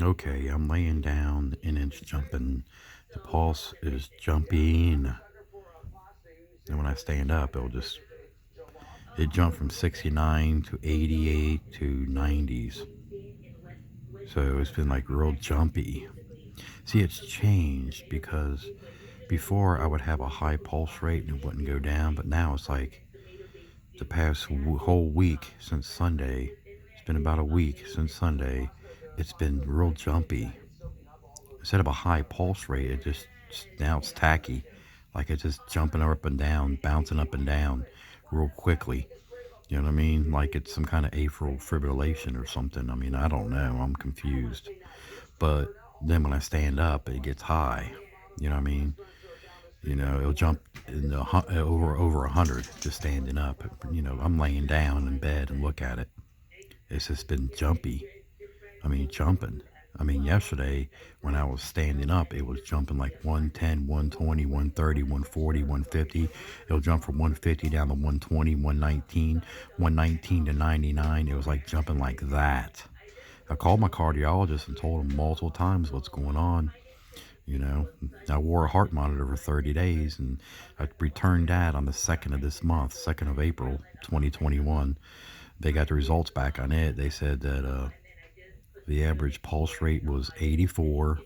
Okay, I'm laying down and it's jumping. The pulse is jumping. And when I stand up, it jumped from 69 to 88 to 90s. So it's been like real jumpy. See, it's changed because before I would have a high pulse rate and it wouldn't go down, but now it's like the past whole week since Sunday, it's been about a week since Sunday, it's been real jumpy. Instead of a high pulse rate, now it's tacky. Like it's just jumping up and down, bouncing up and down real quickly. You know what I mean? Like it's some kind of atrial fibrillation or something. I mean, I don't know. I'm confused. But then when I stand up, it gets high. You know what I mean? It'll jump in the over 100 just standing up. I'm laying down in bed and look at it. It's just been jumpy. I mean, jumping. I mean, yesterday when I was standing up, it was jumping like 110, 120, 130, 140, 150. It'll jump from 150 down to 120, 119, 119 to 99. It was like jumping like that. I called my cardiologist and told him multiple times what's going on. I wore a heart monitor for 30 days and I returned that on the 2nd of this month, 2nd of April, 2021. They got the results back on it. They said that the average pulse rate was 84.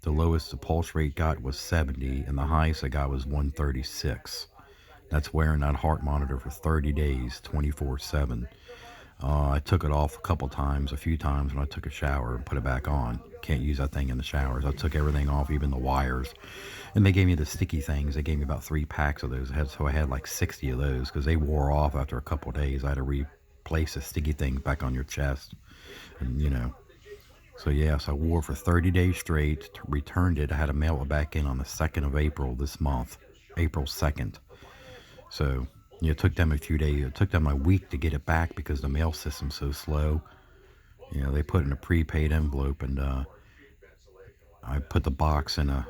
The lowest the pulse rate got was 70, and the highest I got was 136. That's wearing that heart monitor for 30 days, 24/7. I took it off a few times when I took a shower and put it back on. Can't use that thing in the showers. I took everything off, even the wires. And they gave me the sticky things. They gave me about 3 packs of those. So I had like 60 of those because they wore off after a couple of days. I had to replace the sticky things back on your chest. And, so yes, I wore it for 30 days straight, returned it. I had to mail it back in on the 2nd of April this month, April 2nd. So it took them a few days. It took them a week to get it back because the mail system's so slow. They put it in a prepaid envelope, and I put the box in a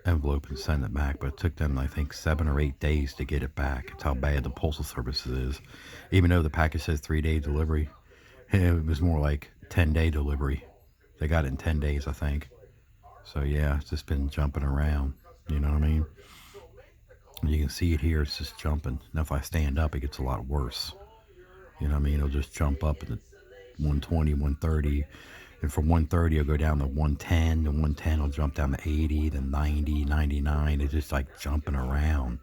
envelope and sent it back. But it took them, I think, 7 or 8 days to get it back. That's how bad the postal service is. Even though the package says 3-day delivery, it was more like 10-day delivery. They got it in 10 days, I think. So yeah, it's just been jumping around. You know what I mean? You can see it here. It's just jumping. Now if I stand up, it gets a lot worse. You know what I mean? It'll just jump up to 120, 130. And from 130, it'll go down to 110. And 110 will jump down to 80, then 90, 99. It's just like jumping around.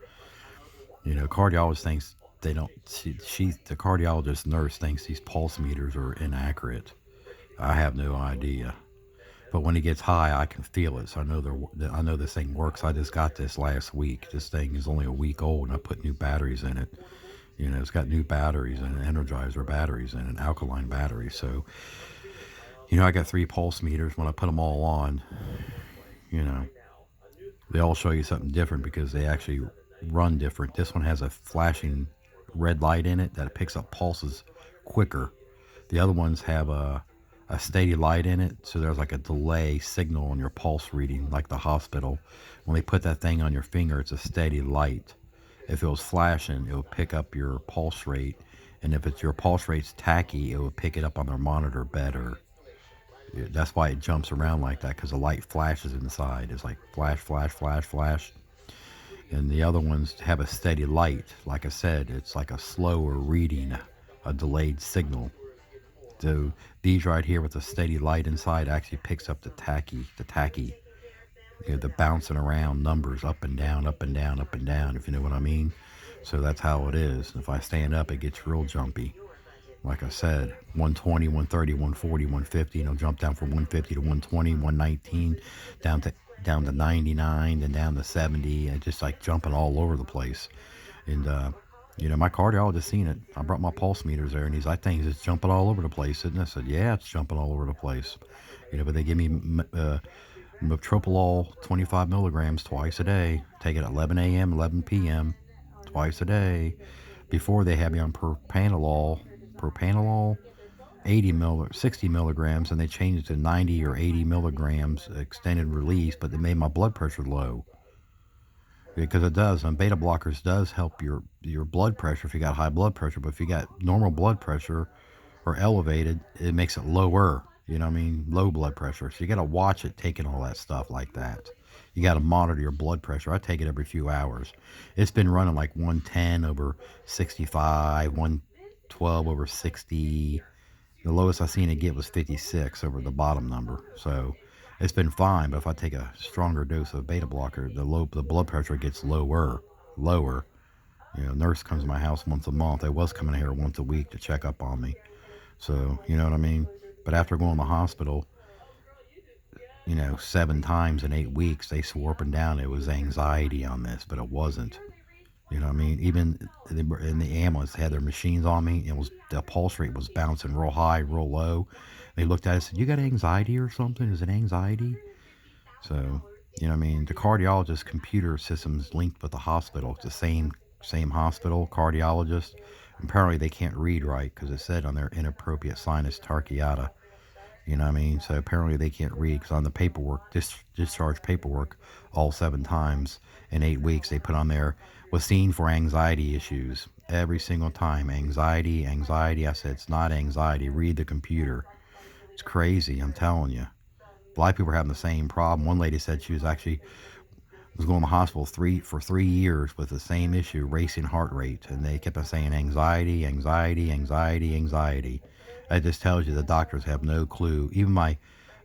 Cardiologist thinks they don't... the cardiologist nurse thinks these pulse meters are inaccurate. I have no idea. But when it gets high, I can feel it. So I know this thing works. I just got this last week. This thing is only a week old, and I put new batteries in it. It's got new batteries and Energizer batteries and alkaline batteries. So, I got 3 pulse meters. When I put them all on, they all show you something different because they actually run different. This one has a flashing red light in it that picks up pulses quicker. The other ones have a steady light in it, so there's like a delay signal on your pulse reading, like the hospital. When they put that thing on your finger, it's a steady light. If it was flashing, it would pick up your pulse rate, and if your pulse rate's tacky, it would pick it up on their monitor better. That's why it jumps around like that, because the light flashes inside. It's like flash, flash, flash, flash. And the other ones have a steady light. Like I said, it's like a slower reading, a delayed signal. So these right here with the steady light inside actually picks up the tacky, the bouncing around numbers up and down, up and down, up and down, if you know what I mean. So that's how it is. If I stand up, it gets real jumpy. Like I said, 120, 130, 140, 150, and it'll jump down from 150 to 120, 119, down to 99, then down to 70, and just like jumping all over the place. And my cardiologist seen it. I brought my pulse meters there, and he's like, "Things it's jumping all over the place, isn't it?" I said, "Yeah, it's jumping all over the place." But they give me metoprolol 25 milligrams twice a day. Take it at 11 a.m., 11 p.m. twice a day. Before they had me on propranolol 60 milligrams, and they changed it to 90 or 80 milligrams extended release, but they made my blood pressure low. Because it does, and beta blockers does help your blood pressure if you got high blood pressure, but if you got normal blood pressure or elevated, it makes it lower. You know what I mean? Low blood pressure. So you got to watch it taking all that stuff like that. You got to monitor your blood pressure. I take it every few hours. It's been running like 110 over 65, 112 over 60. The lowest I seen it get was 56 over the bottom number. So it's been fine. But if I take a stronger dose of beta blocker, the blood pressure gets lower. You know, nurse comes to my house once a month. They was coming here once a week to check up on me. So, you know what I mean? But after going to the hospital, 7 times in 8 weeks, they swore up and down it was anxiety on this, but it wasn't. You know what I mean? Even in the ambulance, they had their machines on me. It was the pulse rate was bouncing real high, real low. They looked at it and said, "You got anxiety or something? Is it anxiety?" So, you know what I mean? The cardiologist computer system's linked with the hospital. It's the same hospital, cardiologist. Apparently, they can't read right because it said on their inappropriate sinus tachycardia. You know what I mean? So apparently they can't read because on the paperwork, discharge paperwork, all 7 times in 8 weeks, they put on there was seen for anxiety issues. Every single time, anxiety, anxiety. I said, it's not anxiety. Read the computer. It's crazy. I'm telling you. A lot of people are having the same problem. One lady said she was going to the hospital for 3 years with the same issue, racing heart rate, and they kept on saying anxiety, anxiety, anxiety, anxiety. That just tells you the doctors have no clue. Even my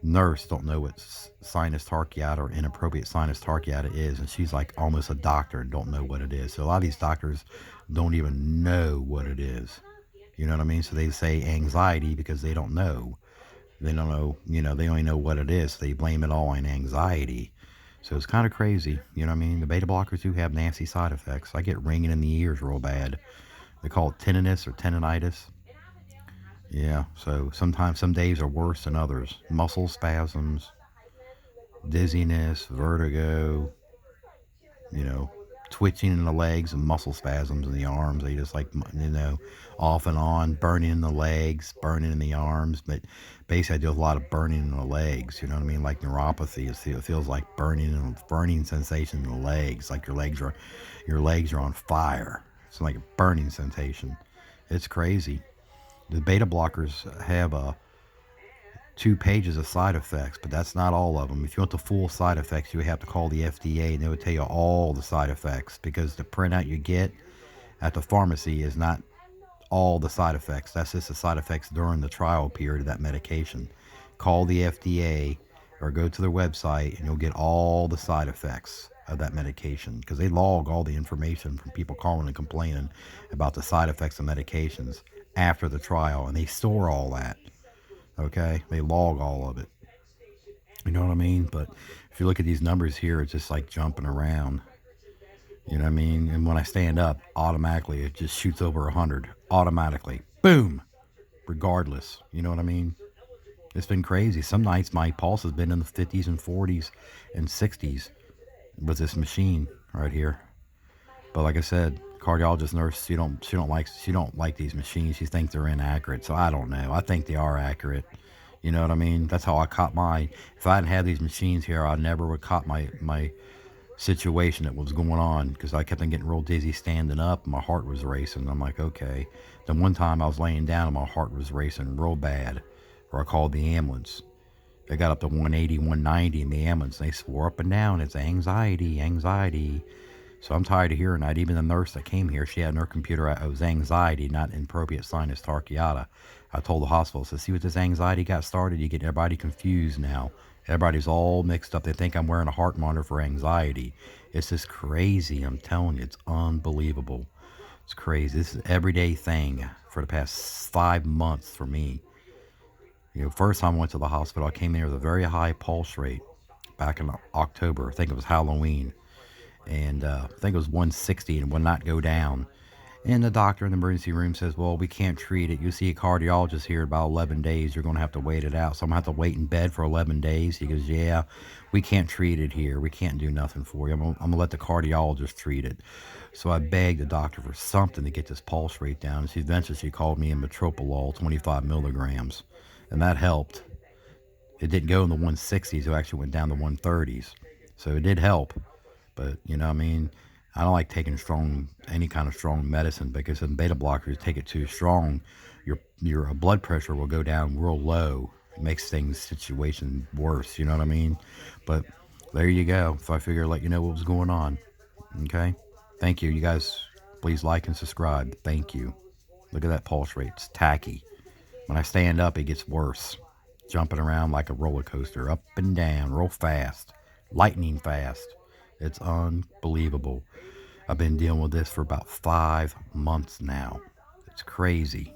nurse don't know what sinus tachycardia or inappropriate sinus tachycardia is, and she's like almost a doctor and don't know what it is. So a lot of these doctors don't even know what it is. You know what I mean? So they say anxiety because they don't know. They don't know, they only know what it is. So they blame it all on anxiety. So it's kind of crazy. You know what I mean? The beta blockers do have nasty side effects. I get ringing in the ears real bad. They call it tinnitus or tendinitis. Yeah, so sometimes some days are worse than others. Muscle spasms, dizziness, vertigo, you know, twitching in the legs and muscle spasms in the arms. They just like, off and on, burning in the legs, burning in the arms. But basically, I do a lot of burning in the legs. You know what I mean? Like neuropathy. It feels like burning sensation in the legs. Like your legs are on fire. It's like a burning sensation. It's crazy. The beta blockers have 2 pages of side effects, but that's not all of them. If you want the full side effects, you would have to call the FDA and they would tell you all the side effects because the printout you get at the pharmacy is not all the side effects. That's just the side effects during the trial period of that medication. Call the FDA or go to their website and you'll get all the side effects of that medication because they log all the information from people calling and complaining about the side effects of medications after the trial, and they store all that. Okay, they log all of it. You know what I mean? But if you look at these numbers here, it's just like jumping around. You know what I mean? And when I stand up, automatically it just shoots over 100. Automatically. Boom! Regardless. You know what I mean? It's been crazy. Some nights my pulse has been in the 50s and 40s and 60s with this machine right here. But like I said, cardiologist nurse, she don't like these machines. She thinks they're inaccurate. So I don't know. I think they are accurate. You know what I mean? That's how I caught mine. If I hadn't had these machines here, I never would have caught my situation that was going on because I kept on getting real dizzy standing up. And my heart was racing. I'm like, okay. Then one time I was laying down and my heart was racing real bad. Or I called the ambulance. They got up to 180, 190 in the ambulance. They swore up and down, it's anxiety, anxiety. So I'm tired of hearing that. Even the nurse that came here, she had in her computer, it was anxiety, not inappropriate sinus tachycardia. I told the hospital, so see what this anxiety got started? You get everybody confused now. Everybody's all mixed up. They think I'm wearing a heart monitor for anxiety. It's just crazy. I'm telling you, it's unbelievable. It's crazy. This is an everyday thing for the past 5 months for me. First time I went to the hospital, I came in with a very high pulse rate back in October. I think it was Halloween. And I think it was 160 and would not go down. And the doctor in the emergency room says, well, we can't treat it. You'll see a cardiologist here in about 11 days. You're going to have to wait it out. So I'm going to have to wait in bed for 11 days. He goes, yeah, we can't treat it here. We can't do nothing for you. I'm going to let the cardiologist treat it. So I begged the doctor for something to get this pulse rate down. Eventually she called me in metoprolol, 25 milligrams. And that helped. It didn't go in the 160s. It actually went down to 130s. So it did help. But, you know what I mean? I don't like taking any kind of strong medicine because in beta blockers, you take it too strong, your blood pressure will go down real low. makes things, situation worse, you know what I mean? But there you go. So I figure let you know what was going on. Okay? Thank you. You guys, please like and subscribe. Thank you. Look at that pulse rate. It's tacky. When I stand up, it gets worse. Jumping around like a roller coaster, up and down, real fast, lightning fast. It's unbelievable. I've been dealing with this for about 5 months now. It's crazy.